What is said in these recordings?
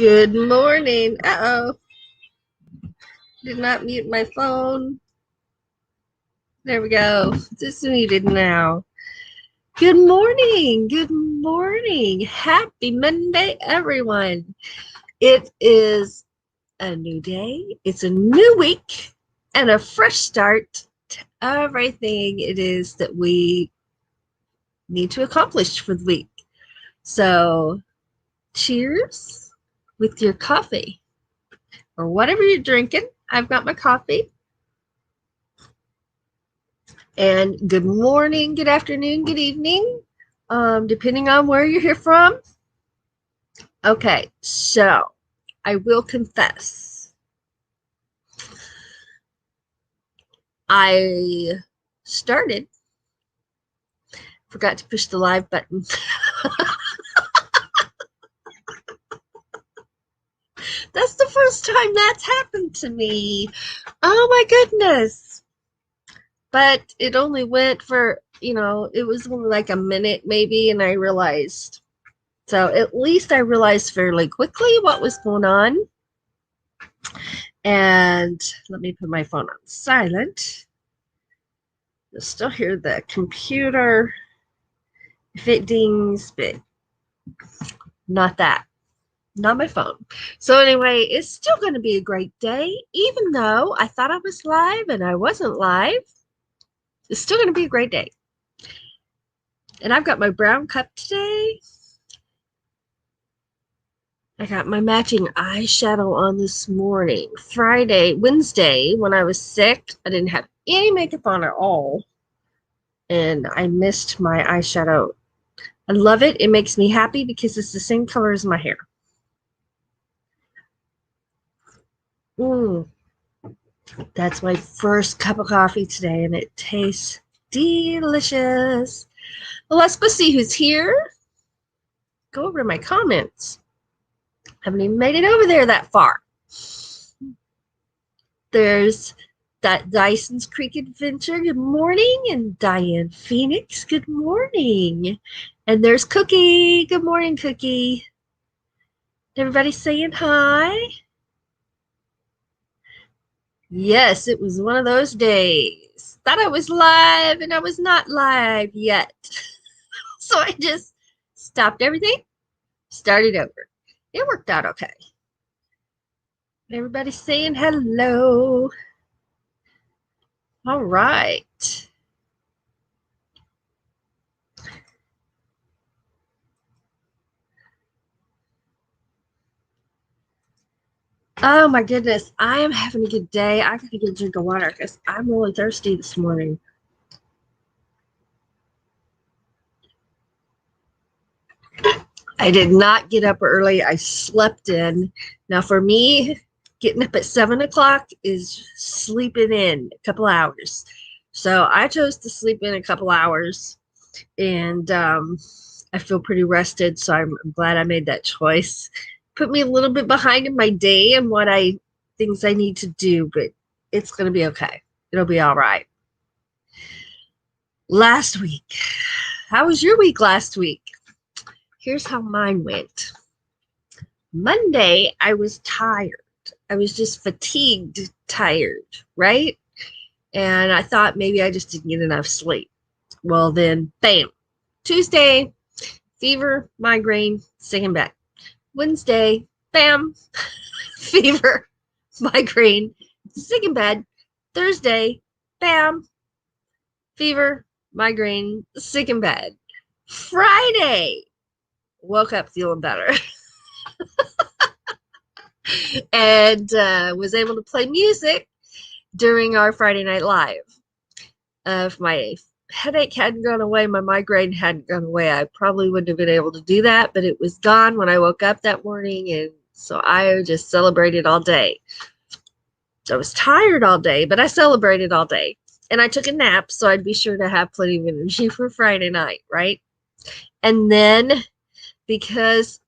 Good morning. Uh-oh. Did not mute my phone. There we go. Just muted now. Good morning. Good morning. Happy Monday, everyone. It is a new day. It's a new week and a fresh start to everything it is that we need to accomplish for the week. So, cheers with your coffee or whatever you're drinking. I've got my coffee. And good morning, good afternoon, good evening, depending on where you're here from. Okay, so I will confess, I forgot to push the live button. That's the first time that's happened to me. Oh my goodness. But it only went for, it was only like a minute maybe, and I realized. So at least I realized fairly quickly what was going on. And let me put my phone on silent. You'll still hear the computer if it dings, but not that. Not my phone. So anyway, it's still going to be a great day, even though I thought I was live and I wasn't live. It's still going to be a great day. And I've got my brown cup today. I got my matching eyeshadow on this morning. Wednesday, when I was sick, I didn't have any makeup on at all. And I missed my eyeshadow. I love it. It makes me happy because it's the same color as my hair. That's my first cup of coffee today, and it tastes delicious. Well, let's go see who's here. Go over to my comments. Haven't even made it over there that far. There's that Dyson's Creek Adventure. Good morning. And Diane Phoenix. Good morning. And there's Cookie. Good morning, Cookie. Everybody saying hi. Yes, it was one of those days. Thought I was live and I was not live yet. So I just stopped everything, started over. It worked out okay. Everybody saying hello. All right. Oh my goodness, I am having a good day. I gotta get a drink of water because I'm really thirsty this morning. I did not get up early. I slept in. Now for me, getting up at 7 o'clock is sleeping in a couple hours. So I chose to sleep in a couple hours, and I feel pretty rested. So I'm glad I made that choice. Put me a little bit behind in my day and things I need to do, but it's going to be okay. It'll be all right. Last week, how was your week last week? Here's how mine went. Monday, I was tired. I was just fatigued, tired, right? And I thought maybe I just didn't get enough sleep. Well, then, bam. Tuesday, fever, migraine, sick in bed. Wednesday, bam, fever, migraine, sick in bed. Thursday, bam, fever, migraine, sick in bed. Friday, woke up feeling better. And was able to play music during our Friday Night Live. If my headache hadn't gone away, my migraine hadn't gone away, I probably wouldn't have been able to do that, but it was gone when I woke up that morning, and so I just celebrated all day. I was tired all day, but I celebrated all day. And I took a nap, so I'd be sure to have plenty of energy for Friday night, right? And then, because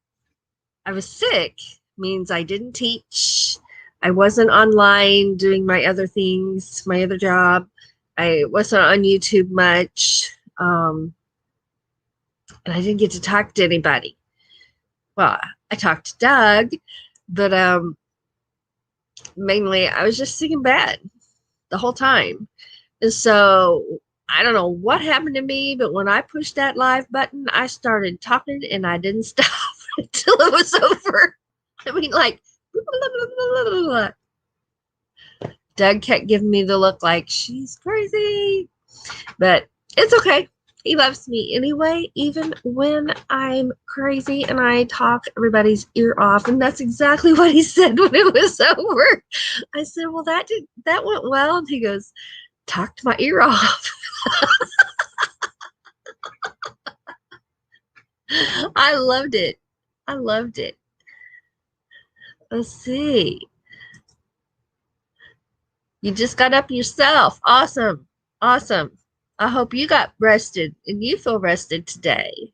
I was sick, means I didn't teach. I wasn't online doing my other things, my other job. I wasn't on YouTube much. And I didn't get to talk to anybody. Well, I talked to Doug, but mainly I was just singing bad the whole time. And so I don't know what happened to me, but when I pushed that live button, I started talking and I didn't stop until it was over. I mean, like, Doug kept giving me the look like she's crazy, but it's okay. He loves me anyway, even when I'm crazy and I talk everybody's ear off. And that's exactly what he said when it was over. I said, well, that went well. And he goes, talked my ear off. I loved it. I loved it. Let's see. You just got up yourself. Awesome. Awesome. I hope you got rested and you feel rested today.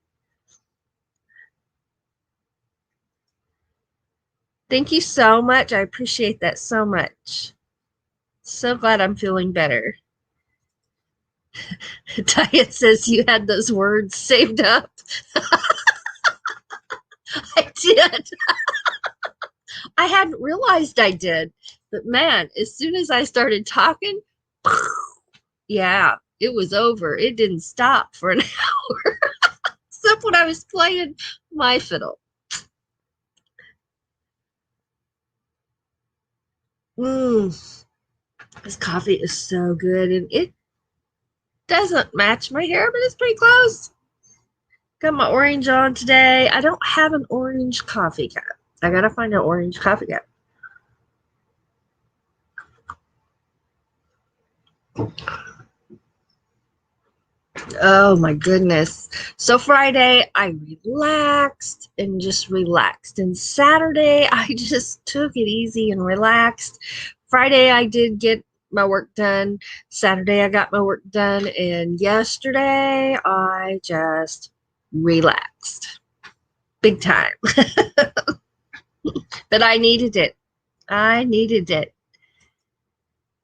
Thank you so much. I appreciate that so much. So glad I'm feeling better. Diet says you had those words saved up. I did. I hadn't realized I did. But man, as soon as I started talking, yeah, it was over. It didn't stop for an hour, except when I was playing my fiddle. Mmm, this coffee is so good, and it doesn't match my hair, but it's pretty close. Got my orange on today. I don't have an orange coffee cup. I gotta find an orange coffee cup. Oh my goodness. So Friday, I relaxed and just relaxed. And Saturday, I just took it easy and relaxed. Friday, I did get my work done. Saturday, I got my work done. And yesterday, I just relaxed big time. But I needed it. I needed it.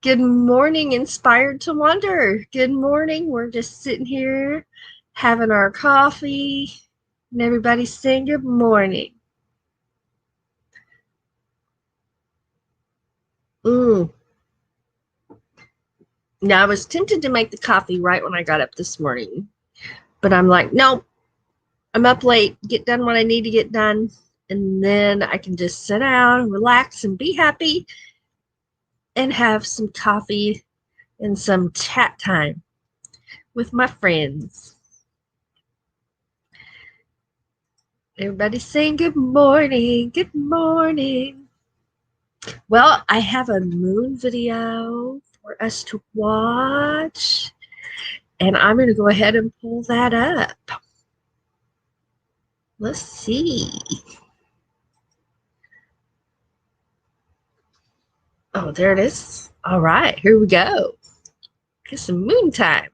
Good morning, Inspired to Wonder. Good morning. We're just sitting here having our coffee, and everybody's saying good morning. Mm. Now, I was tempted to make the coffee right when I got up this morning, but I'm like, nope, I'm up late, get done what I need to get done, and then I can just sit down, relax, and be happy and have some coffee and some chat time with my friends. Everybody's saying good morning, good morning. Well, I have a moon video for us to watch, and I'm going to go ahead and pull that up. Let's see. Oh, there it is. All right, here we go. Get some moon time.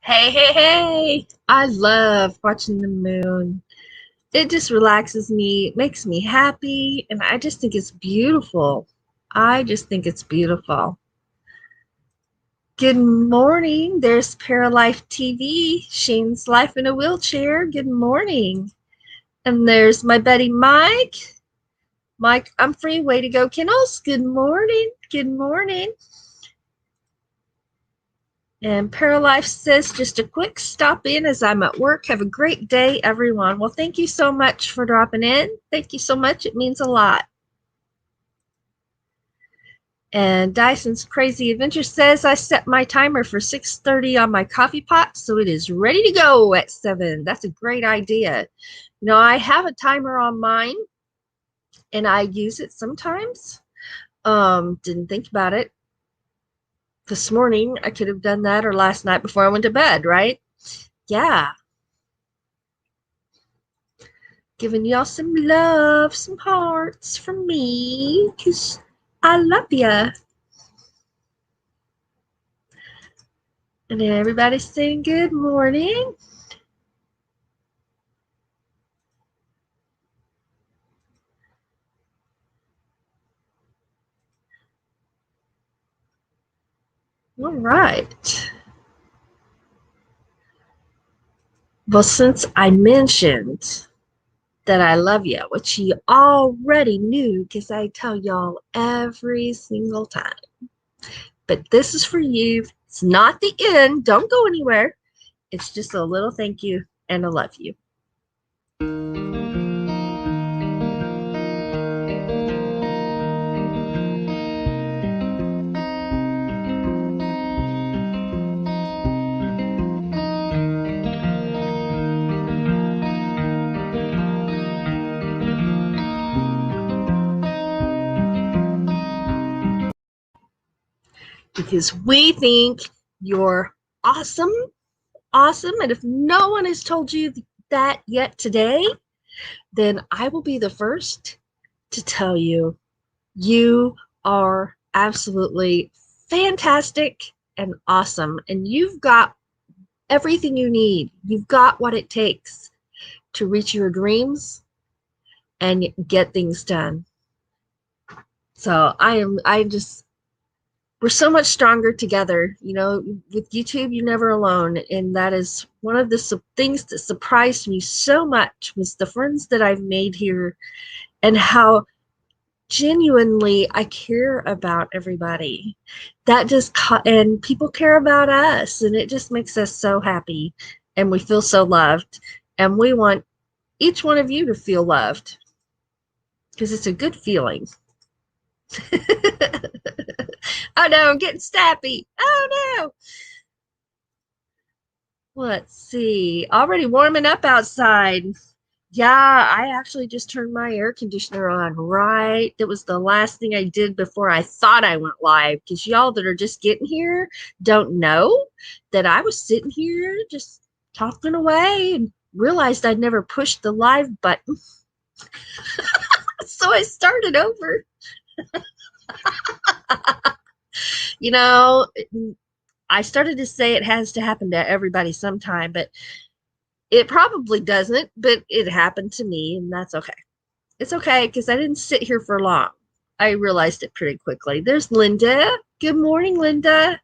Hey, hey, hey. I love watching the moon. It just relaxes me, it makes me happy, and I just think it's beautiful. I just think it's beautiful. Good morning. There's Paralife TV, Shane's Life in a Wheelchair. Good morning. And there's my buddy Mike. Mike, I'm free. Way to go, Kennels. Good morning. Good morning. And Paralife says just a quick stop in as I'm at work. Have a great day, everyone. Well, thank you so much for dropping in. Thank you so much. It means a lot. And Dyson's Crazy Adventure says I set my timer for 6:30 on my coffee pot, so it is ready to go at 7. That's a great idea. You know, I have a timer on mine and I use it sometimes. Didn't think about it. This morning I could have done that, or last night before I went to bed, right? Yeah. Giving y'all some love, some hearts from me, because I love ya. And everybody's saying good morning. All right. Well, since I mentioned that I love you, which you already knew because I tell y'all every single time, but this is for you. It's not the end. Don't go anywhere. It's just a little thank you and a love you. Because we think you're awesome, awesome. And if no one has told you that yet today, then I will be the first to tell you you are absolutely fantastic and awesome. And you've got everything you need. You've got what it takes to reach your dreams and get things done. So I just, we're so much stronger together. You know, with YouTube, you're never alone. And that is one of the things that surprised me so much was the friends that I've made here and how genuinely I care about everybody. That just, and people care about us, and it just makes us so happy. And we feel so loved. And we want each one of you to feel loved because it's a good feeling. Oh no, I'm getting snappy. Oh no. Let's see. Already warming up outside. Yeah, I actually just turned my air conditioner on, right? That was the last thing I did before I thought I went live. Because y'all that are just getting here don't know that I was sitting here just talking away and realized I'd never pushed the live button. So I started over. You know, I started to say it has to happen to everybody sometime, but it probably doesn't, but it happened to me, and that's okay. It's okay because I didn't sit here for long. I realized it pretty quickly. There's Linda. Good morning, Linda.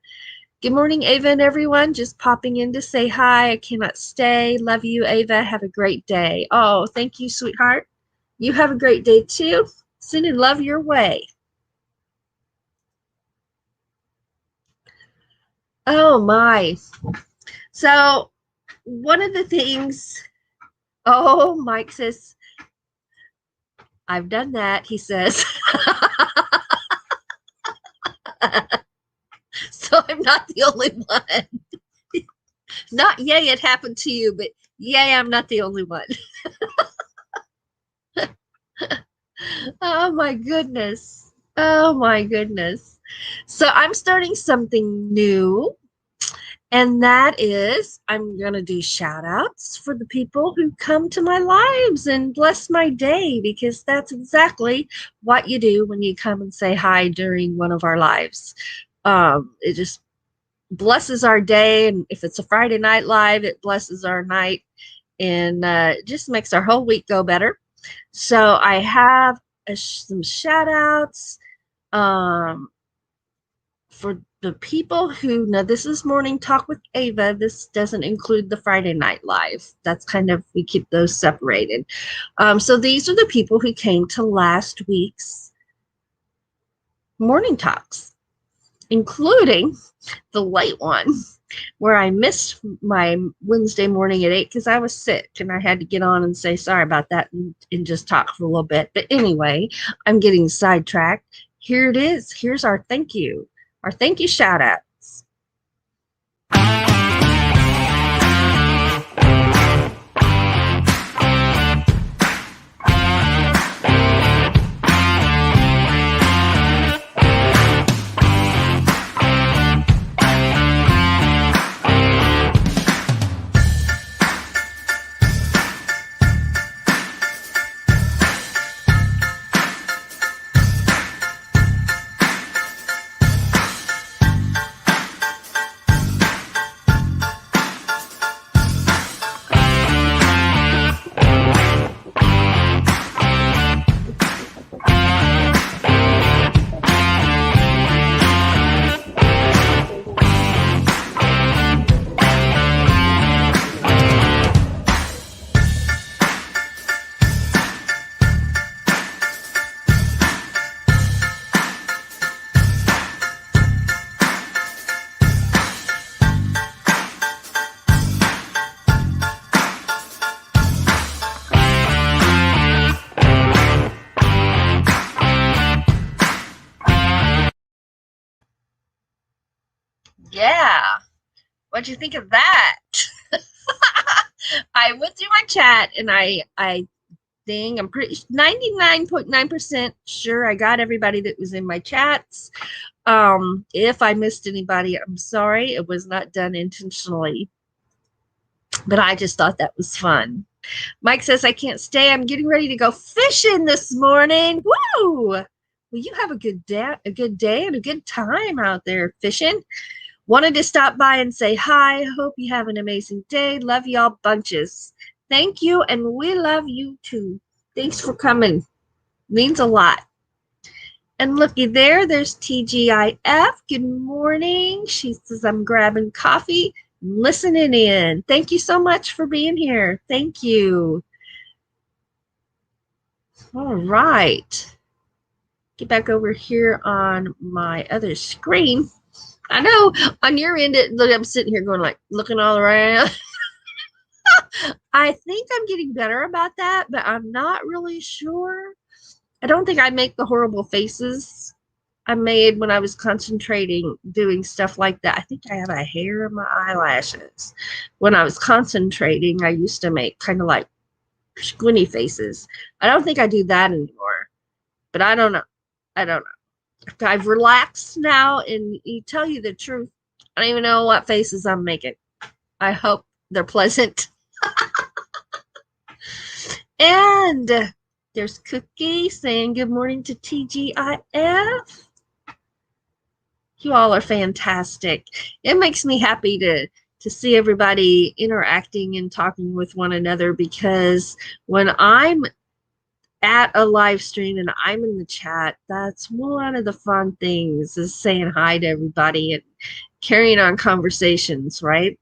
Good morning, Ava and everyone. Just popping in to say hi. I cannot stay. Love you, Ava. Have a great day. Oh, thank you, sweetheart. You have a great day too. Sending love your way. Oh my. So one of the things, oh, Mike says, I've done that, he says. So I'm not the only one. Not yay, it happened to you, but yay, I'm not the only one. Oh my goodness. Oh my goodness. So I'm starting something new, and that is I'm going to do shout outs for the people who come to my lives and bless my day, because that's exactly what you do when you come and say hi during one of our lives. It just blesses our day. And if it's a Friday night live, it blesses our night, and it just makes our whole week go better. So I have some shout outs for the people who, now this is Morning Talk with Ava. This doesn't include the Friday Night Live. That's kind of, we keep those separated. So these are the people who came to last week's Morning Talks, including the late one where I missed my Wednesday morning at 8 because I was sick and I had to get on and say sorry about that and just talk for a little bit. But anyway, I'm getting sidetracked. Here it is. Here's our thank you. Our thank you shout outs. Yeah. What'd you think of that? I went through my chat and I think I'm pretty 99.9% sure I got everybody that was in my chats. If I missed anybody, I'm sorry. It was not done intentionally. But I just thought that was fun. Mike says, I can't stay. I'm getting ready to go fishing this morning. Woo! Well, you have a good day and a good time out there fishing. Wanted to stop by and say hi. Hope you have an amazing day. Love y'all bunches. Thank you, and we love you too. Thanks for coming. Means a lot. And looky there, there's TGIF. Good morning. She says, I'm grabbing coffee, listening in. Thank you so much for being here. Thank you. All right. Get back over here on my other screen. I know on your end, look, I'm sitting here going like, looking all around. I think I'm getting better about that, but I'm not really sure. I don't think I make the horrible faces I made when I was concentrating doing stuff like that. I think I have a hair in my eyelashes. When I was concentrating, I used to make kind of like squinty faces. I don't think I do that anymore, but I don't know. I don't know. I've relaxed now, and you tell you the truth, I don't even know what faces I'm making. I hope they're pleasant. And there's Cookie saying good morning to TGIF. You all are fantastic. It makes me happy to see everybody interacting and talking with one another, because when I'm at a live stream and I'm in the chat, that's one of the fun things, is saying hi to everybody and carrying on conversations, right?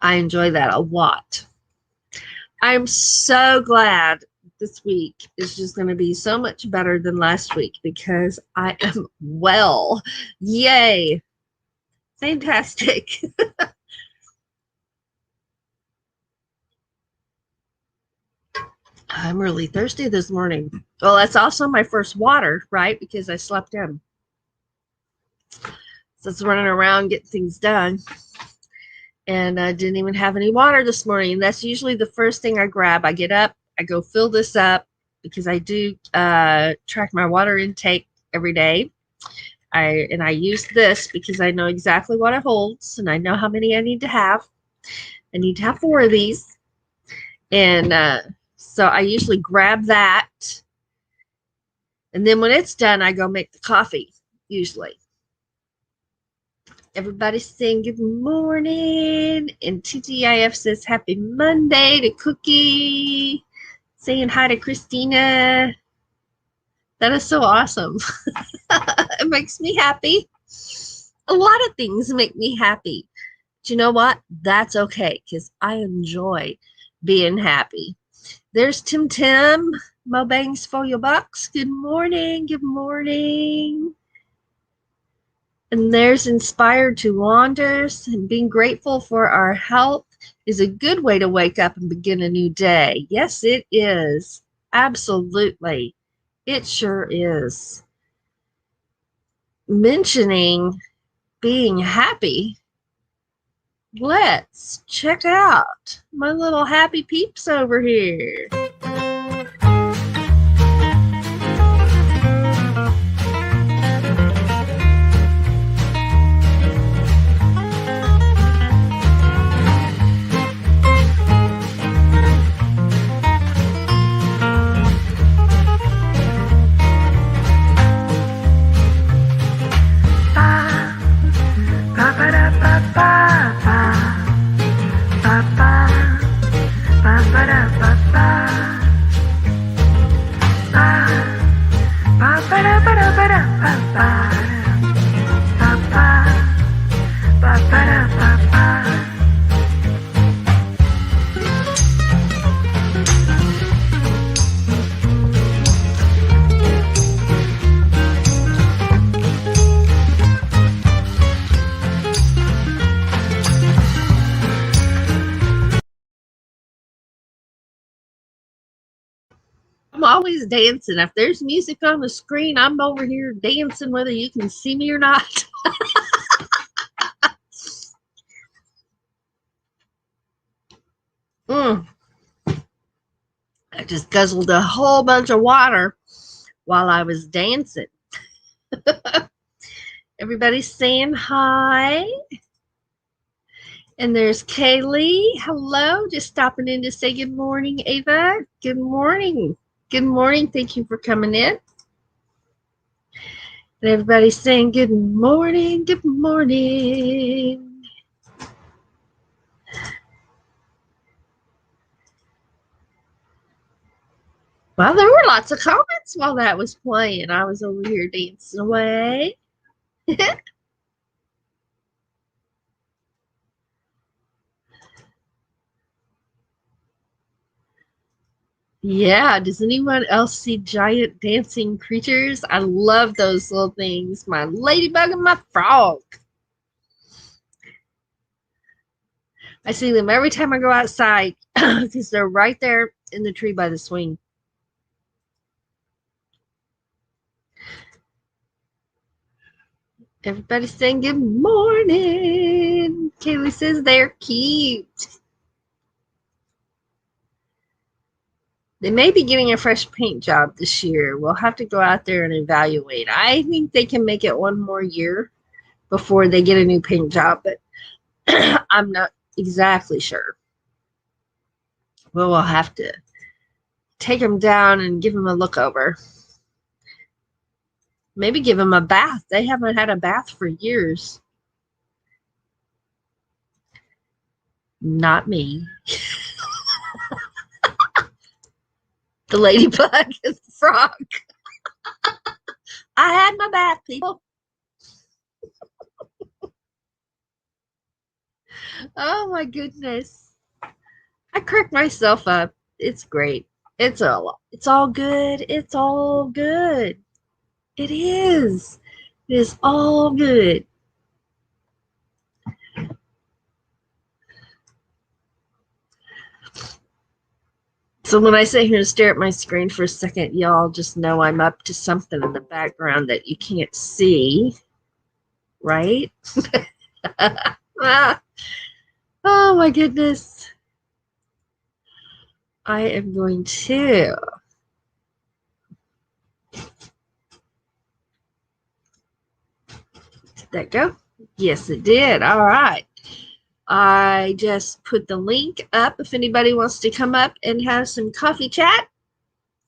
I enjoy that a lot. I'm so glad this week is just going to be so much better than last week, because I am well. Yay. Fantastic. I'm really thirsty this morning. Well, that's also my first water, right? Because I slept in. So it's running around getting things done. And I didn't even have any water this morning. And that's usually the first thing I grab. I get up, I go fill this up, because I do track my water intake every day. I use this because I know exactly what it holds, and I know how many I need to have. I need to have 4 of these. And so I usually grab that. And then when it's done, I go make the coffee, usually. Everybody's saying good morning. And TGIF says happy Monday to Cookie. Saying hi to Christina. That is so awesome. It makes me happy. A lot of things make me happy. But you know what? That's okay because I enjoy being happy. There's Tim Tim. Mo bangs for your bucks. Good morning. Good morning. And there's Inspired to Wanders. And being grateful for our health is a good way to wake up and begin a new day. Yes, it is. Absolutely. It sure is. Mentioning being happy, let's check out my little happy peeps over here. I'm always dancing. If there's music on the screen, I'm over here dancing whether you can see me or not. I just guzzled a whole bunch of water while I was dancing. Everybody's saying hi. And there's Kaylee. Hello. Just stopping in to say good morning, Ava. Good morning. Good morning. Thank you for coming in. And everybody's saying good morning. Good morning. Well, there were lots of comments while that was playing. I was over here dancing away. Yeah, does anyone else see giant dancing creatures? I love those little things. My ladybug and my frog. I see them every time I go outside because they're right there in the tree by the swing. Everybody's saying good morning. Kaylee says they're cute. They may be getting a fresh paint job this year. We'll have to go out there and evaluate. I think they can make it one more year before they get a new paint job, but I'm not exactly sure. We'll have to take them down and give them a look over. Maybe give them a bath. They haven't had a bath for years. Not me. The ladybug and the frog. I had my bath, people. Oh my goodness. I cracked myself up. It's great. It's all good. It's all good. It is. It is all good. So when I sit here and stare at my screen for a second, y'all just know I'm up to something in the background that you can't see, right? Oh my goodness. I am going to did that go? Yes, it did. All right. I just put the link up if anybody wants to come up and have some coffee chat.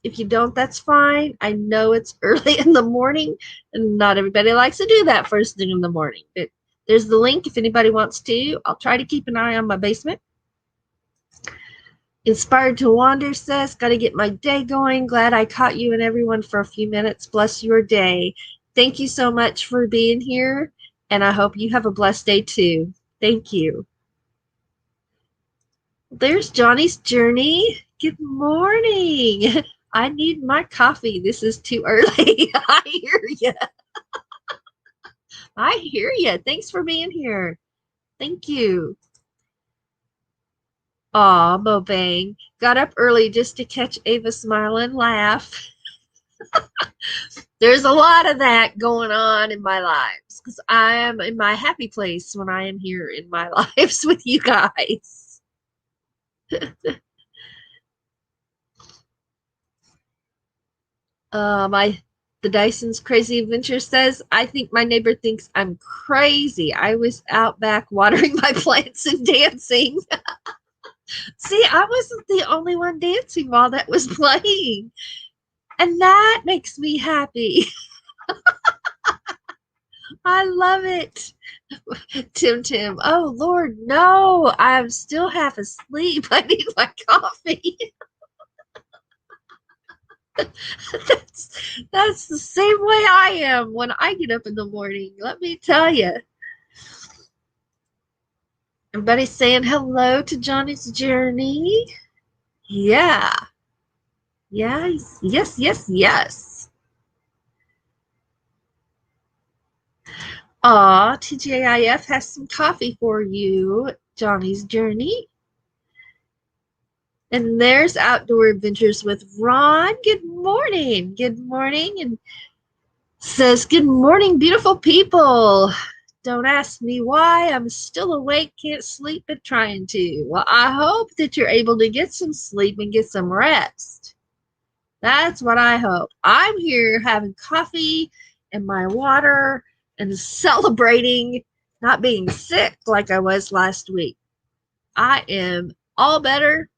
If you don't, that's fine. I know it's early in the morning and not everybody likes to do that first thing in the morning, but There's the link if anybody wants to. I'll try to keep an eye on my basement. Inspired to Wander says, got to get my day going. Glad I caught you and everyone for a few minutes. Bless your day. Thank you so much for being here, and I hope you have a blessed day too. Thank you. There's Johnny's Journey. Good morning. I need my coffee. This is too early. I hear you. I hear you. Thanks for being here. Thank you. Aw, Bobang. Got up early just to catch Ava smile and laugh. There's a lot of that going on in my lives because I am in my happy place when I am here in my lives with you guys. The Dyson's Crazy Adventure says, I think my neighbor thinks I'm crazy. I was out back watering my plants and dancing. See, I wasn't the only one dancing while that was playing. And that makes me happy. I love it. Tim. Oh, Lord, no. I'm still half asleep. I need my coffee. That's the same way I am when I get up in the morning. Let me tell you. Everybody's saying hello to Johnny's Journey. Yeah. Yes. Aw, TJIF has some coffee for you, Johnny's Journey. And there's Outdoor Adventures with Ron. Good morning. And says, good morning, beautiful people. Don't ask me why. I'm still awake, can't sleep, but trying to. Well, I hope that you're able to get some sleep and get some rest. That's what I hope. I'm here having coffee and my water and celebrating not being sick like I was last week. I am all better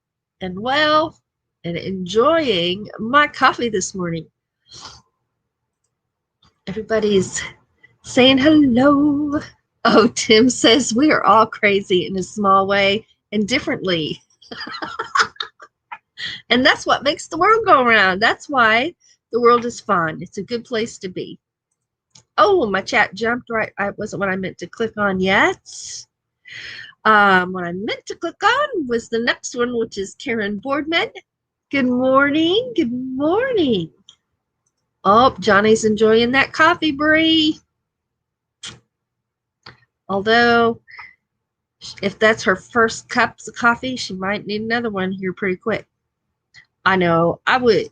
and well and enjoying my coffee this morning. Everybody's saying hello. Oh, Tim says we are all crazy in a small way and differently. And that's what makes the world go around. That's why the world is fun. It's a good place to be. Oh, my chat jumped right. I wasn't what I meant to click on yet. What I meant to click on was the next one, which is Karen Boardman. Good morning. Oh, Johnny's enjoying that coffee, Bree. Although, if that's her first cups of coffee, she might need another one here pretty quick. I know, I would.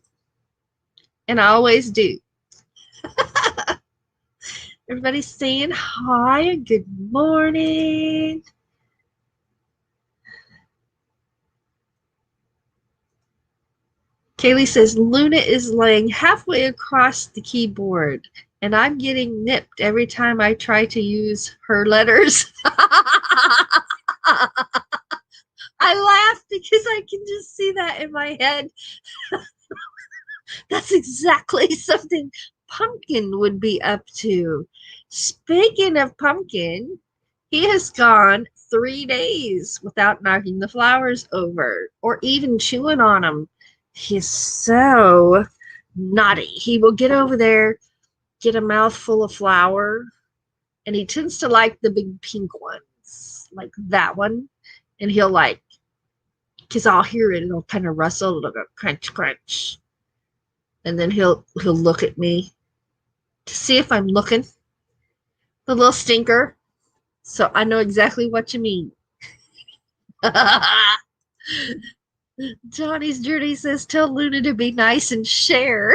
And I always do. Everybody's saying hi and good morning. Kaylee says Luna is laying halfway across the keyboard and I'm getting nipped every time I try to use her letters. I laugh because I can just see that in my head. That's exactly something Pumpkin would be up to. Speaking of Pumpkin, he has gone 3 days without knocking the flowers over or even chewing on them. He's so naughty. He will get over there, get a mouthful of flour, and he tends to like the big pink ones, like that one. And he'll like, because I'll hear it, it'll kind of rustle, it'll go crunch, crunch. And then he'll look at me to see if I'm looking. The little stinker. So I know exactly what you mean. Johnny's Journey says, tell Luna to be nice and share.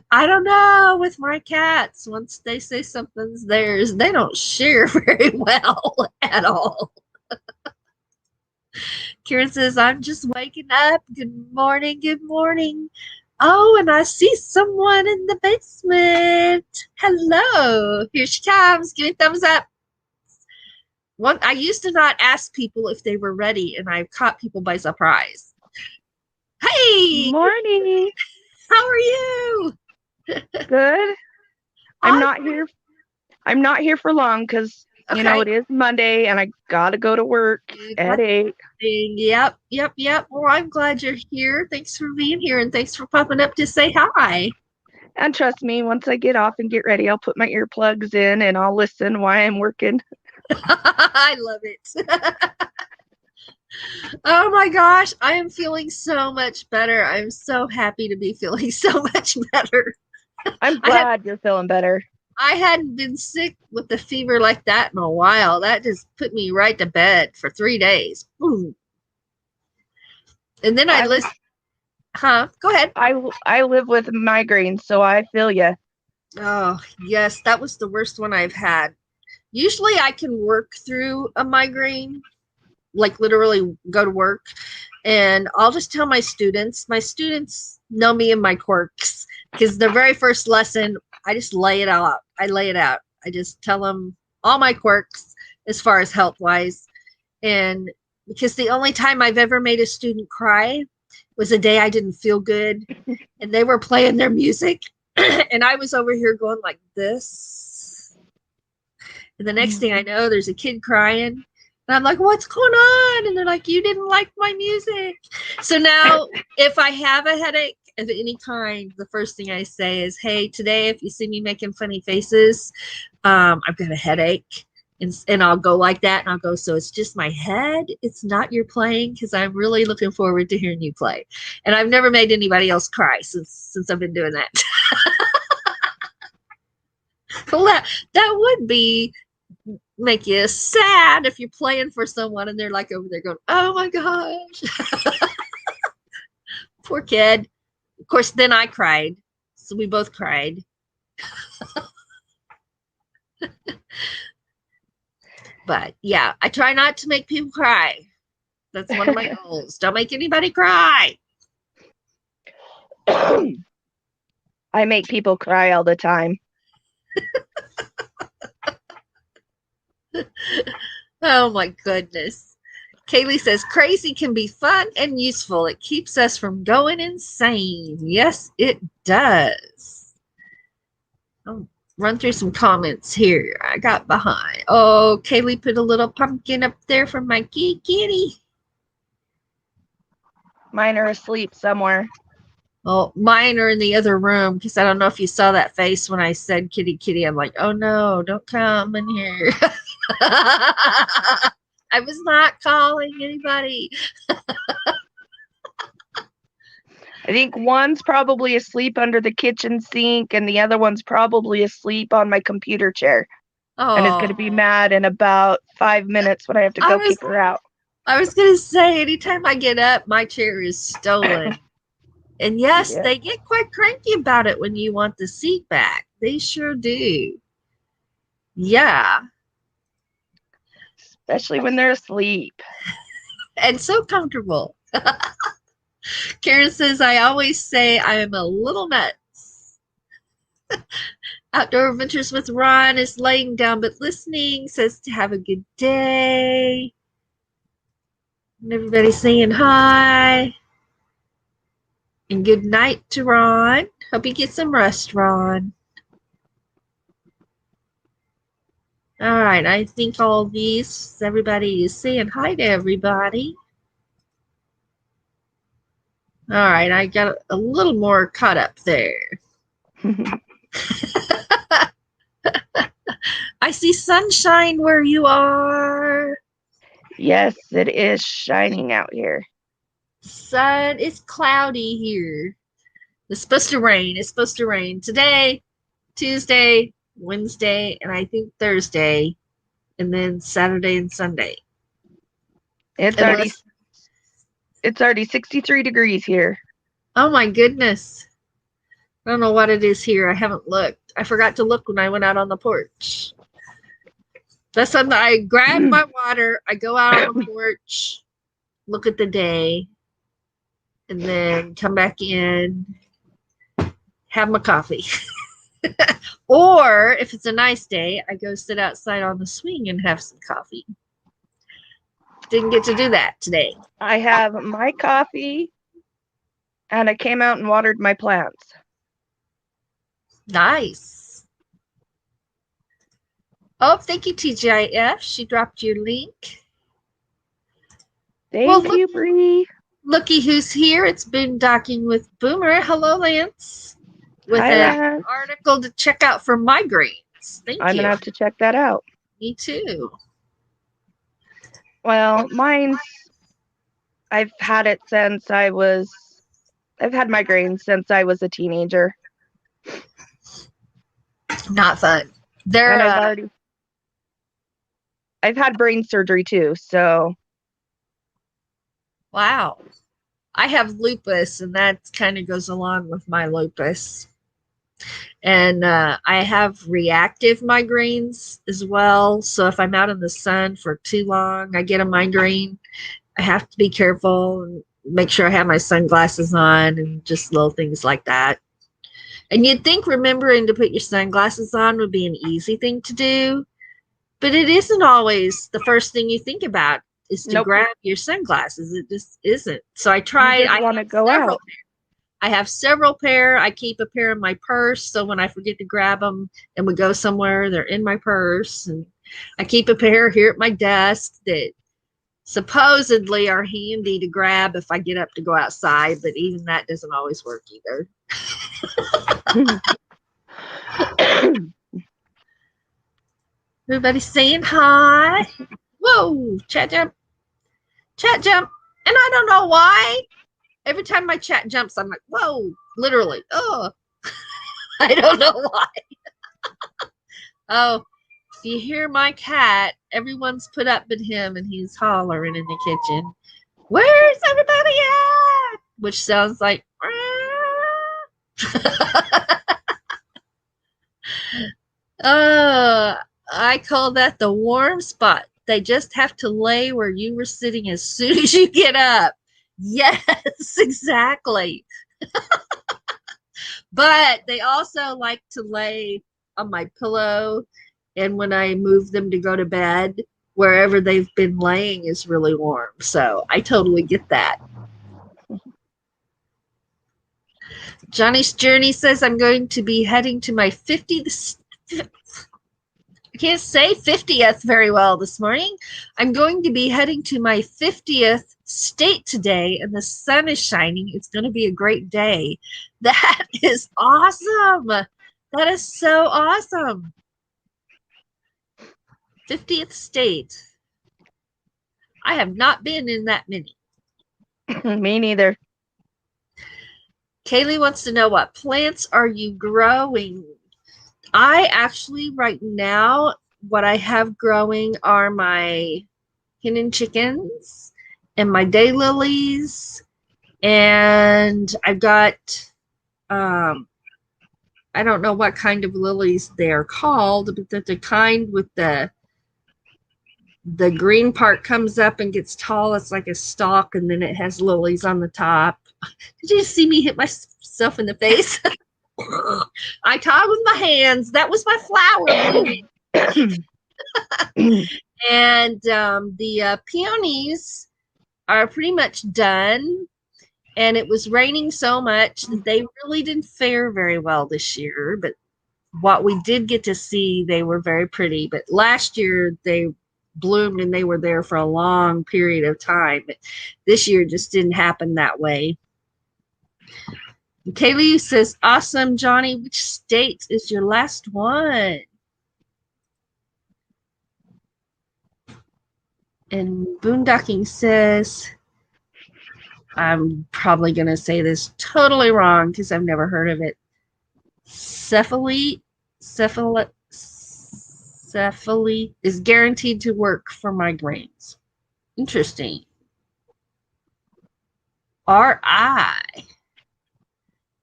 I don't know with my cats. Once they say something's theirs, they don't share very well at all. Karen says, I'm just waking up. Good morning. Oh, and I see someone in the basement. Hello. Here she comes. Give me a thumbs up. I used to not ask people if they were ready, and I caught people by surprise. Hey! Morning. How are you? Good. I'm not here. I'm not here for long because, Okay. it is Monday and I gotta go to work You at got 8. thing. Yep, yep, yep. Well, I'm glad you're here. Thanks for being here and thanks for popping up to say hi. And trust me, once I get off and get ready, I'll put my earplugs in and I'll listen while I'm working. I love it. Oh my gosh, I am feeling so much better. I'm so happy to be feeling so much better. I'm I had glad you're feeling better. I hadn't been sick with a fever like that in a while. That just put me right to bed for 3 days. Boom. And then I I listened. Huh? Go ahead. I live with migraines, so I feel you. Oh, yes, that was the worst one I've had. Usually I can work through a migraine, like literally go to work. And I'll just tell my students know me and my quirks because the very first lesson, I just lay it out. I lay it out. I just tell them all my quirks as far as health wise. And because the only time I've ever made a student cry was a day I didn't feel good and they were playing their music and I was over here going like this. And the next thing I know, there's a kid crying. And I'm like, what's going on? And they're like, you didn't like my music. So now, if I have a headache of any kind, the first thing I say is, hey, today, if you see me making funny faces, I've got a headache. And I'll go like that. And I'll go, so it's just my head. It's not your playing because I'm really looking forward to hearing you play. And I've never made anybody else cry since I've been doing that. Well, that would be make you sad if you're playing for someone and they're like over there going, "Oh my gosh, poor kid." Of course, then I cried, so we both cried. But yeah, I try not to make people cry. That's one of my goals. Don't make anybody cry. I make people cry all the time. Oh my goodness. Kaylee says crazy can be fun and useful. It keeps us from going insane. Yes, it does. I'll run through some comments here. I got behind. Oh, Kaylee put a little pumpkin up there for my kitty. Mine are asleep somewhere. Oh, mine are in the other room because I don't know if you saw that face when I said kitty kitty. I'm like, oh no, don't come in here. I was not calling anybody. I think one's probably asleep under the kitchen sink and the other one's probably asleep on my computer chair and is going to be Oh, mad in about 5 minutes when I have to I go was kick her out. I was gonna say anytime I get up, my chair is stolen. And yes, Yeah, they get quite cranky about it when you want the seat back. They sure do. Yeah. especially when they're asleep. And so comfortable. Karen says, I always say I am a little nuts. Outdoor Adventures with Ron is laying down but listening, says to have a good day. And everybody saying hi. And good night to Ron. Hope you get some rest, Ron. All right, I think all these, everybody is saying hi to everybody. All right, I got a little more caught up there. I see sunshine where you are. Yes, it is shining out here. Sun, it's cloudy here. It's supposed to rain. It's supposed to rain today, Tuesday, Wednesday, and I think Thursday, and then Saturday and Sunday. It's already Unless, it's already 63 degrees here. oh my goodness. I don't know what it is here. I haven't looked. I forgot to look when I went out on the porch. That's something I grab my water, I go out on the porch, look at the day, and then come back in, have my coffee. Or if it's a nice day, I go sit outside on the swing and have some coffee. Didn't get to do that today. I have my coffee and I came out and watered my plants. Nice. Oh, thank you, TGIF. She dropped your link. Thank you, Bree. Looky who's here. It's Boondocking with Boomer. Hello, Lance. With an article to check out for migraines. Thank you. I'm going to have to check that out. Me too. Well, I've had it since I've had migraines since I was a teenager. Not fun. I've had brain surgery too, so. Wow. I have lupus, and that kind of goes along with my lupus. And I have reactive migraines as well. So if I'm out in the sun for too long, I get a migraine. I have to be careful and make sure I have my sunglasses on and just little things like that. And you'd think remembering to put your sunglasses on would be an easy thing to do, but it isn't always the first thing you think about is to grab your sunglasses. It just isn't. So I tried. I want to go out. I have several pair. I keep a pair in my purse, so when I forget to grab them and we go somewhere, they're in my purse. And I keep a pair here at my desk that supposedly are handy to grab if I get up to go outside, but even that doesn't always work either. Everybody's saying hi. Whoa, chat jump. Chat jump. And I don't know why. Every time my chat jumps, I'm like, whoa, literally. Oh, I don't know why. Oh, if you hear my cat, everyone's put up but him and he's hollering in the kitchen. Where's everybody at? Which sounds like, I call that the warm spot. They just have to lay where you were sitting as soon as you get up. Yes, exactly. But they also like to lay on my pillow, and when I move them to go to bed, wherever they've been laying is really warm. So I totally get that. Johnny's Journey says I'm going to be heading to my 50th. I can't say 50th very well this morning. I'm going to be heading to my 50th state today, and the sun is shining. It's going to be a great day. That is awesome. That is so awesome. 50th state. I have not been in that many. Me neither. Kaylee wants to know, what plants are you growing? I actually, right now, what I have growing are my hen and chickens and my daylilies. And I've got, I don't know what kind of lilies they're called, but they're the kind with the green part comes up and gets tall. It's like a stalk, and then it has lilies on the top. Did you see me hit myself in the face? I talk with my hands. That was my flower. And the peonies are pretty much done. And it was raining so much that they really didn't fare very well this year. But what we did get to see, they were very pretty. But last year they bloomed and they were there for a long period of time. But this year just didn't happen that way. Kaylee says, awesome, Johnny. Which state is your last one? And Boondocking says, I'm probably going to say this totally wrong because I've never heard of it. Cephaly is guaranteed to work for migraines. Interesting. R.I.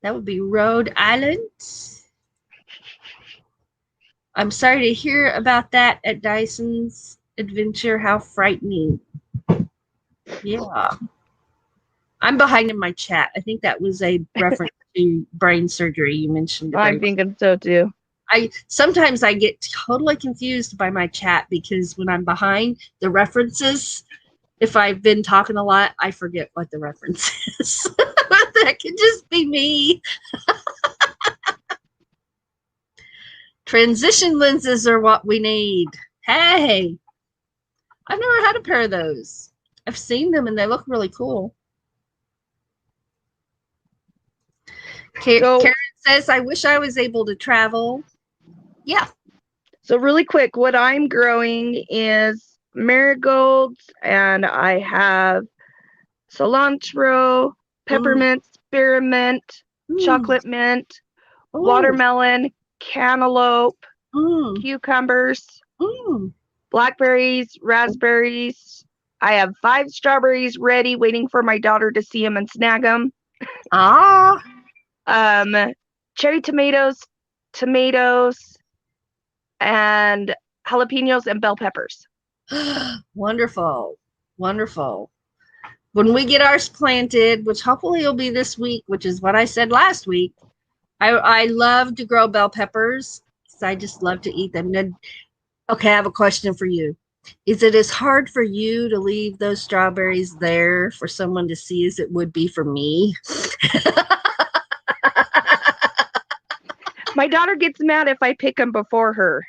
That would be Rhode Island. I'm sorry to hear about that at Dyson's Adventure. How frightening. Yeah. I'm behind in my chat. I think that was a reference to brain surgery you mentioned. I'm thinking so too. Sometimes I get totally confused by my chat because when I'm behind the references, if I've been talking a lot, I forget what the reference is. That could just be me. Transition lenses are what we need. Hey, I've never had a pair of those. I've seen them and they look really cool. Karen says, I wish I was able to travel. Yeah. So really quick, what I'm growing is marigolds, and I have cilantro, peppermint, spearmint, chocolate mint, watermelon, cantaloupe, cucumbers, blackberries, raspberries. I have 5 strawberries ready, waiting for my daughter to see them and snag them. Cherry tomatoes, and jalapenos and bell peppers. Wonderful. Wonderful. When we get ours planted, which hopefully will be this week, which is what I said last week, I love to grow bell peppers. I just love to eat them. Okay, I have a question for you. Is it as hard for you to leave those strawberries there for someone to see as it would be for me? My daughter gets mad if I pick them before her.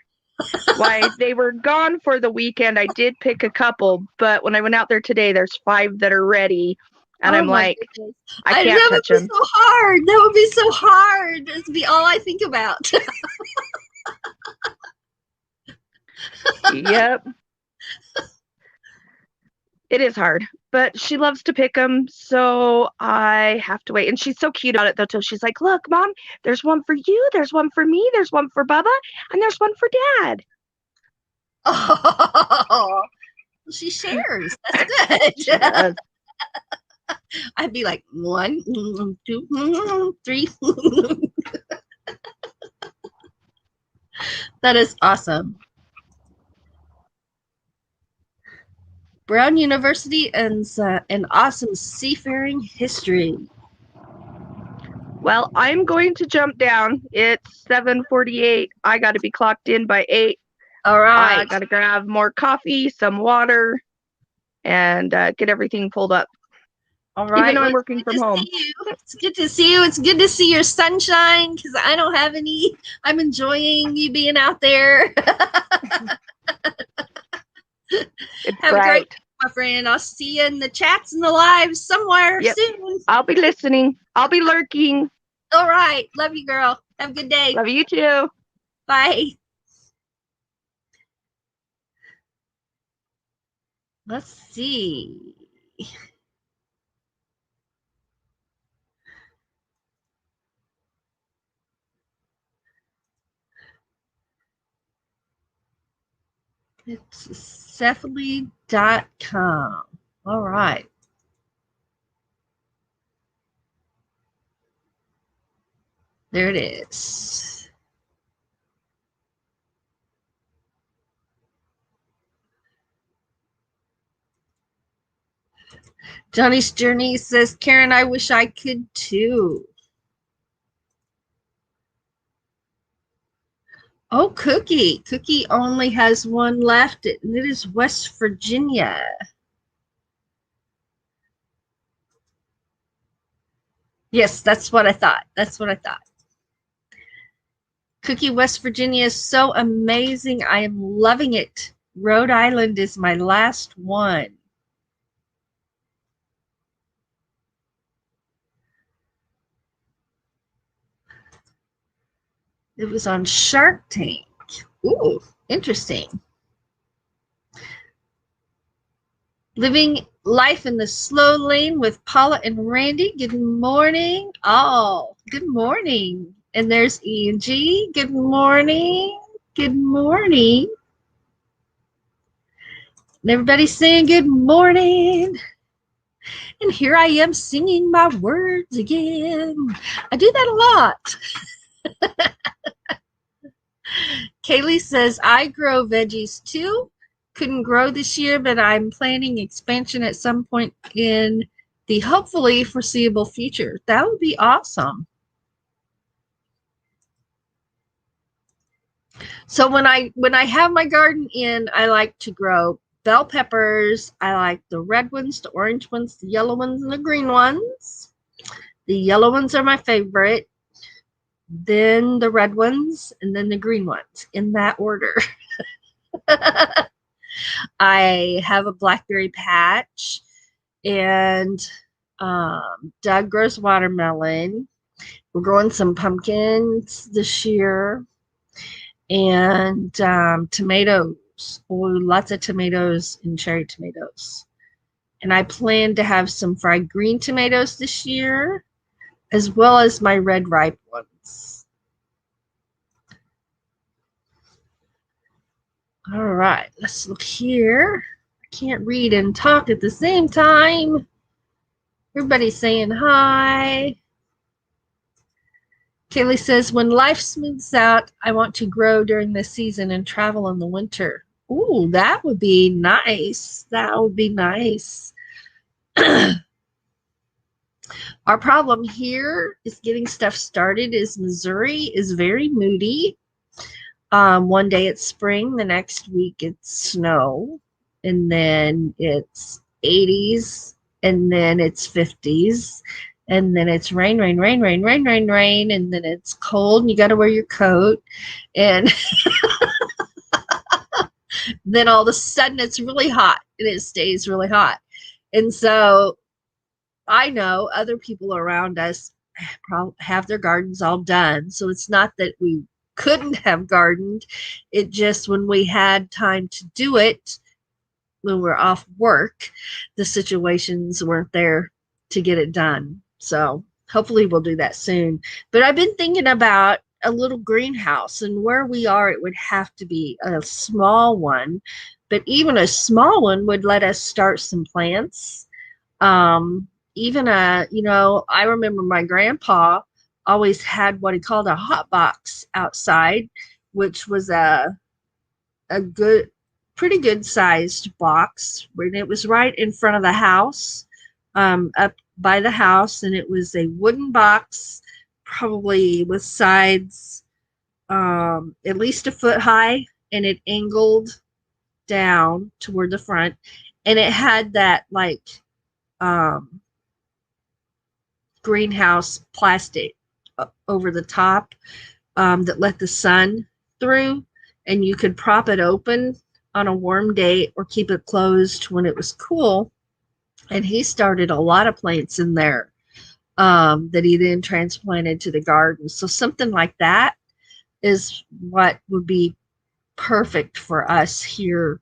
Why, they were gone for the weekend. I did pick a couple, but when I went out there today, there's 5 that are ready. And I'm like, goodness. I can't touch them. That would be so hard. That would be so hard. That would be all I think about. Yep. It is hard, but she loves to pick them, so I have to wait. And she's so cute about it, though, till she's like, look, Mom, there's one for you, there's one for me, there's one for Bubba, and there's one for Dad. Oh, she shares. That's good. I'd be like, 1, 2, 3. That is awesome. Brown University and an awesome seafaring history. Well, I'm going to jump down. It's 7:48. I got to be clocked in by 8. All right. I got to grab more coffee, some water, and get everything pulled up. All right. Even though I'm working from home. It's good to see you. It's good to see your sunshine because I don't have any. I'm enjoying you being out there. It's have bright. A great day, my friend. I'll see you in the chats and the lives somewhere soon. I'll be listening. I'll be lurking. All right. Love you, girl. Have a good day. Love you too. Bye. Let's see. It's Cephaly.com. All right. There it is. Johnny's Journey says, Karen, I wish I could too. Oh, Cookie. Cookie only has one left, and it is West Virginia. Yes, that's what I thought. That's what I thought. Cookie, West Virginia is so amazing. I am loving it. Rhode Island is my last one. It was on Shark Tank. Ooh, interesting. Living life in the slow lane with Paula and Randy. Good morning. Oh, good morning. And there's Angie. Good morning. Good morning. And everybody's saying good morning. And here I am singing my words again. I do that a lot. Kaylee says, I grow veggies too. Couldn't grow this year, but I'm planning expansion at some point in the hopefully foreseeable future. That would be awesome. So when I have my garden in, I like to grow bell peppers. I like the red ones, the orange ones, the yellow ones, and the green ones. The yellow ones are my favorite. then the red ones, and then the green ones, in that order. I have a blackberry patch, and Doug grows watermelon. We're growing some pumpkins this year, and tomatoes. Oh, lots of tomatoes and cherry tomatoes. And I plan to have some fried green tomatoes this year, as well as my red ripe ones. All right, let's look here. I can't read and talk at the same time. Everybody's saying hi. Kaylee says, when life smooths out, I want to grow during the season and travel in the winter. Ooh, that would be nice. That would be nice. Our problem here is getting stuff started is Missouri is very moody. One day it's spring, the next week it's snow, and then it's 80s, and then it's 50s, and then it's rain, rain, rain, rain, rain, rain, rain, and then it's cold and you got to wear your coat, and then all of a sudden it's really hot and it stays really hot. And so I know other people around us have their gardens all done. So it's not that we couldn't have gardened. It just, when we had time to do it, when we're off work, the situations weren't there to get it done. So hopefully we'll do that soon. But I've been thinking about a little greenhouse, and where we are, it would have to be a small one, but even a small one would let us start some plants. Even I remember my grandpa always had what he called a hot box outside, which was a pretty good sized box, and it was right in front of the house, up by the house, and it was a wooden box, probably with sides at least a foot high, and it angled down toward the front, and it had that like greenhouse plastic over the top that let the sun through, and you could prop it open on a warm day or keep it closed when it was cool. And he started a lot of plants in there that he then transplanted to the garden. So something like that is what would be perfect for us here.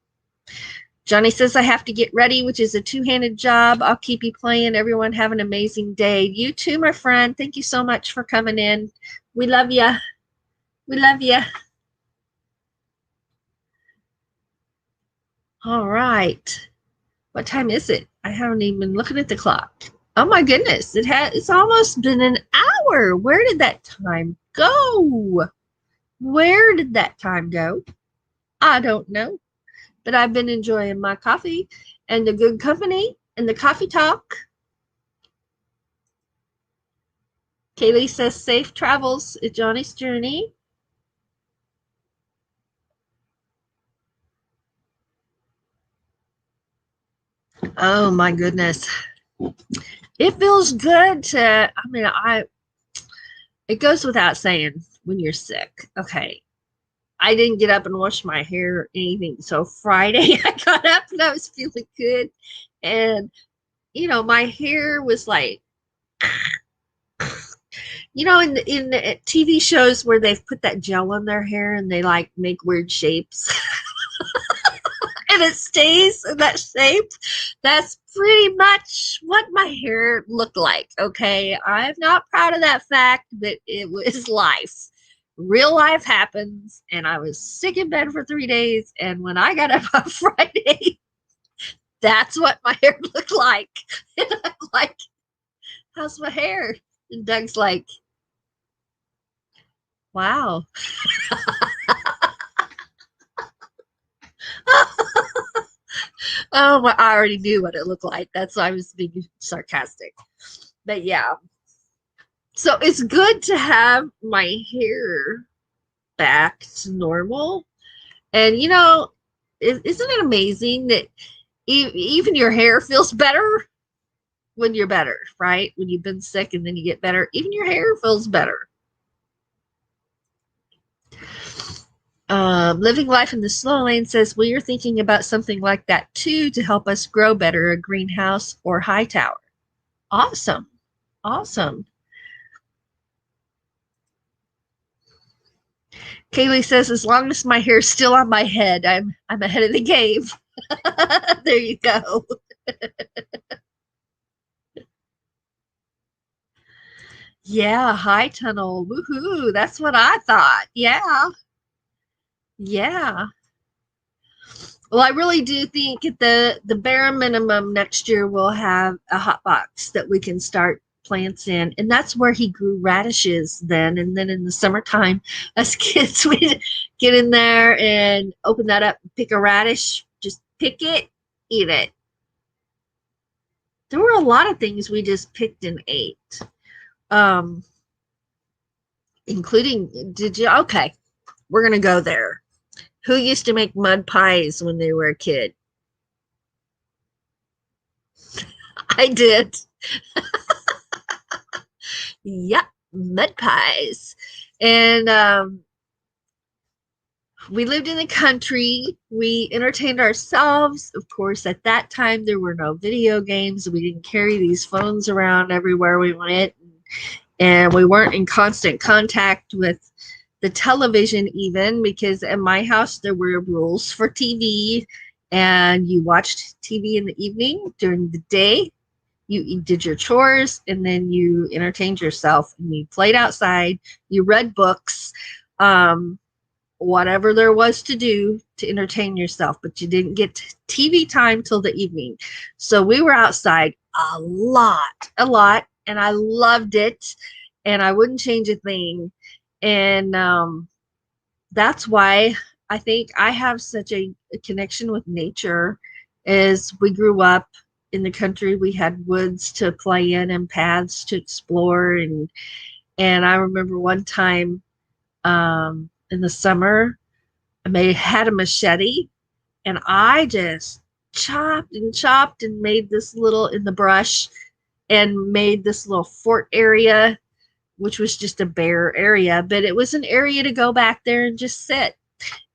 Johnny says, I have to get ready, which is a two-handed job. I'll keep you playing. Everyone have an amazing day. You too, my friend. Thank you so much for coming in. We love you. We love you. All right. What time is it? I haven't even been looking at the clock. Oh my goodness. It's almost been an hour. Where did that time go? Where did that time go? I don't know. But I've been enjoying my coffee and the good company and the coffee talk. Kaylee says safe travels at Johnny's journey. Oh my goodness. It feels good to, it goes without saying when you're sick. Okay. I didn't get up and wash my hair or anything. So Friday I got up and I was feeling good. And, my hair was like, in the TV shows where they've put that gel on their hair and they like make weird shapes and it stays in that shape. That's pretty much what my hair looked like. Okay. I'm not proud of that fact, but it was life. Real life happens, and I was sick in bed for 3 days, and when I got up on Friday, that's what my hair looked like. And I'm like, how's my hair? And Doug's like, wow. Oh, well, I already knew what it looked like. That's why I was being sarcastic. But yeah. So it's good to have my hair back to normal. And isn't it amazing that even your hair feels better when you're better, right? When you've been sick and then you get better, even your hair feels better. Living Life in the Slow Lane says, we are thinking about something like that too to help us grow better, a greenhouse or high tower. Awesome. Awesome. Kaylee says, as long as my hair's still on my head, I'm ahead of the game. There you go. Yeah, high tunnel. Woohoo. That's what I thought. Yeah. Yeah. Well, I really do think at the bare minimum next year we'll have a hot box that we can start plants in, and that's where he grew radishes then. And then in the summertime, us kids we'd get in there and open that up, pick a radish, just pick it, eat it. There were a lot of things we just picked and ate, um, including. Did you? Okay, we're gonna go there. Who used to make mud pies when they were a kid? I did. Yep, mud pies. And we lived in the country. We entertained ourselves. Of course, at that time, there were no video games. We didn't carry these phones around everywhere we went. And we weren't in constant contact with the television, even because in my house, there were rules for TV. And you watched TV in the evening. During the day, you did your chores, and then you entertained yourself, and you played outside, you read books, whatever there was to do to entertain yourself, but you didn't get TV time till the evening. So we were outside a lot, and I loved it, and I wouldn't change a thing. And that's why I think I have such a connection with nature. As we grew up in the country, we had woods to play in and paths to explore. And I remember one time in the summer, had a machete, and I just chopped and made this little in the brush, and made this little fort area, which was just a bare area, but it was an area to go back there and just sit.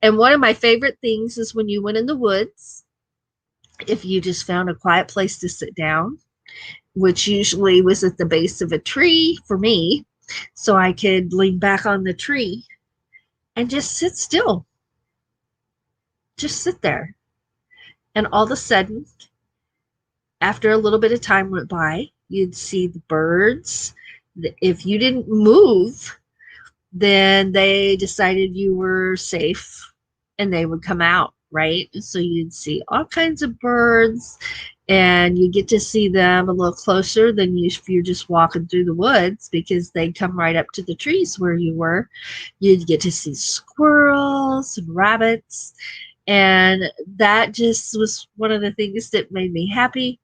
And one of my favorite things is when you went in the woods, if you just found a quiet place to sit down, which usually was at the base of a tree for me, so I could lean back on the tree and just sit still. Just sit there. And all of a sudden, after a little bit of time went by, you'd see the birds. If you didn't move, then they decided you were safe and they would come out, right? So you'd see all kinds of birds, and you get to see them a little closer than you if you're just walking through the woods, because they come right up to the trees where you were. You'd get to see squirrels and rabbits, and that just was one of the things that made me happy.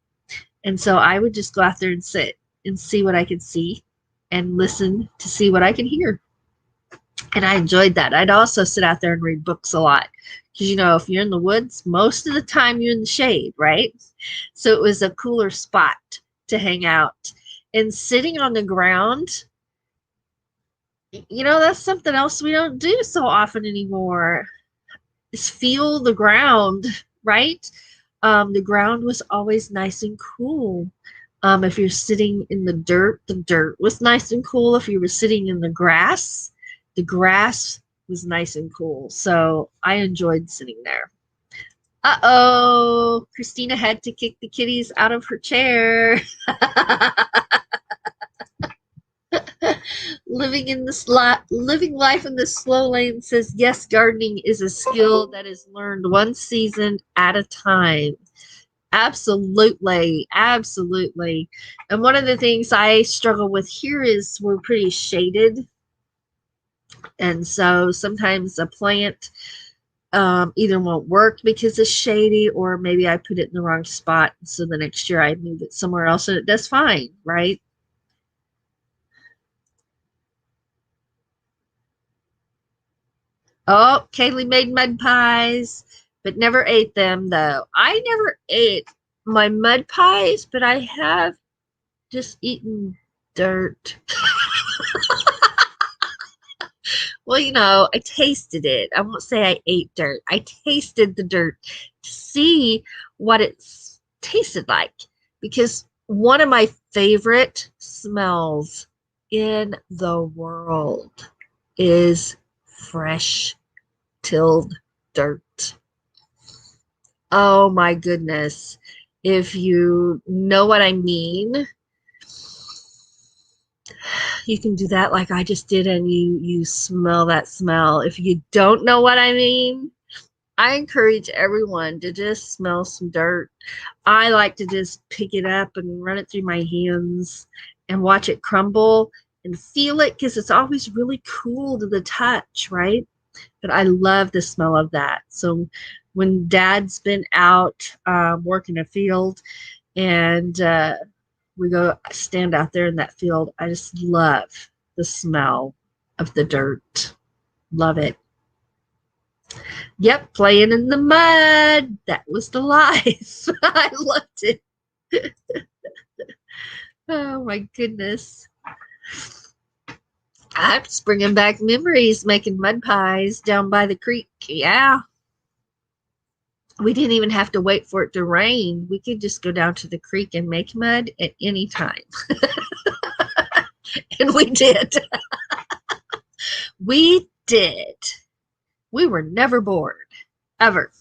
And so I would just go out there and sit and see what I could see, and listen to see what I could hear. And I enjoyed that. I'd also sit out there and read books a lot, because if you're in the woods, most of the time you're in the shade, right? So it was a cooler spot to hang out. And sitting on the ground, that's something else we don't do so often anymore, is feel the ground, right? The ground was always nice and cool. If you're sitting in the dirt was nice and cool. If you were sitting in the grass was nice and cool. So I enjoyed sitting there. Uh-oh, Christina had to kick the kitties out of her chair. Living life in the slow lane says, yes, gardening is a skill that is learned one season at a time. Absolutely. And one of the things I struggle with here is we're pretty shaded. And so sometimes a plant either won't work because it's shady, or maybe I put it in the wrong spot. So the next year I move it somewhere else and it does fine, right? Oh, Kaylee made mud pies, but never ate them, though. I never ate my mud pies, but I have just eaten dirt. Well, I tasted it. I won't say I ate dirt. I tasted the dirt to see what it tasted like because one of my favorite smells in the world is fresh tilled dirt. Oh my goodness. If you know what I mean, you can do that like I just did and you smell that smell. If you don't know what I mean, I encourage everyone to just smell some dirt. I like to just pick it up and run it through my hands and watch it crumble and feel it because it's always really cool to the touch, right? But I love the smell of that. So when Dad's been out working a field and we go stand out there in that field, I just love the smell of the dirt. Love it. Yep, playing in the mud. That was the life. I loved it. Oh my goodness. I'm just bringing back memories making mud pies down by the creek. Yeah. We didn't even have to wait for it to rain. We could just go down to the creek and make mud at any time. And we did. We did. We were never bored. Ever.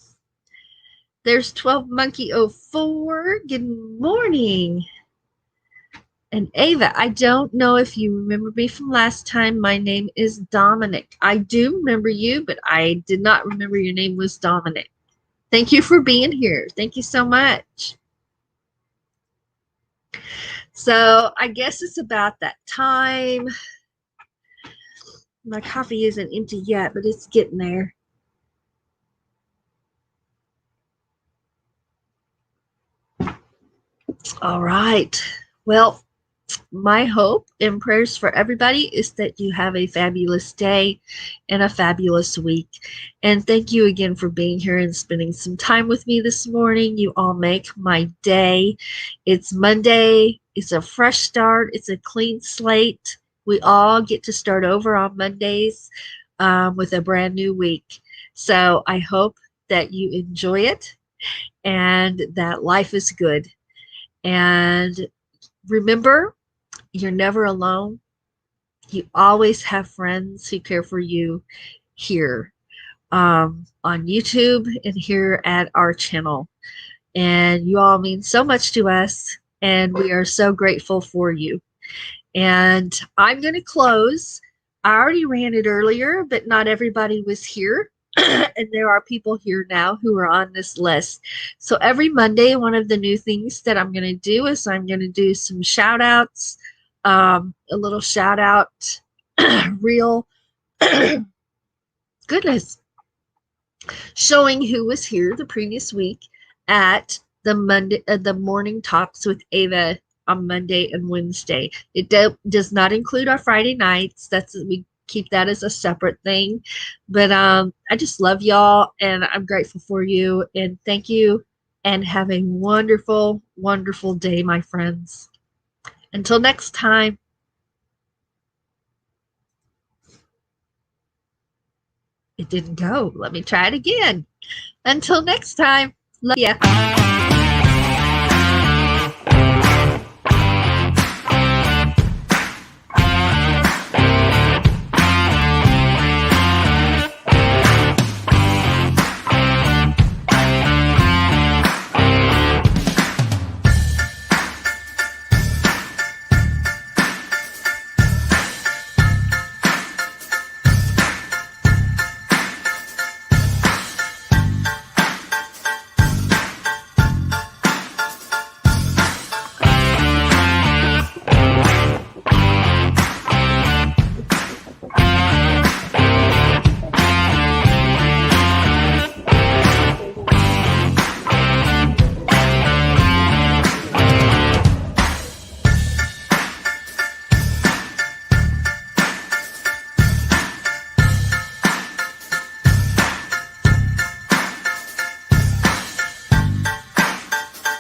There's 12 Monkey 04. Good morning. And Ava, I don't know if you remember me from last time. My name is Dominic. I do remember you, but I did not remember your name was Dominic. Thank you for being here. Thank you so much. So I guess it's about that time. My coffee isn't empty yet, but it's getting there. All right. Well, my hope and prayers for everybody is that you have a fabulous day and a fabulous week. And thank you again for being here and spending some time with me this morning. You all make my day. It's Monday. It's a fresh start. It's a clean slate. We all get to start over on Mondays with a brand new week. So I hope that you enjoy it and that life is good. And remember, you're never alone. You always have friends who care for you here on YouTube and here at our channel. And you all mean so much to us, and we are so grateful for you. And I'm going to close. I already ran it earlier, but not everybody was here. And there are people here now who are on this list. So every Monday, one of the new things that I'm going to do is I'm going to do some shout outs, a little shout out reel. Goodness. Showing who was here the previous week at the Monday, the morning talks with Ava on Monday and Wednesday. It does not include our Friday nights. We keep that as a separate thing. But I just love y'all and I'm grateful for you. And thank you and have a wonderful, wonderful day, my friends. Until next time. It didn't go. Let me try it again. Until next time. Love ya.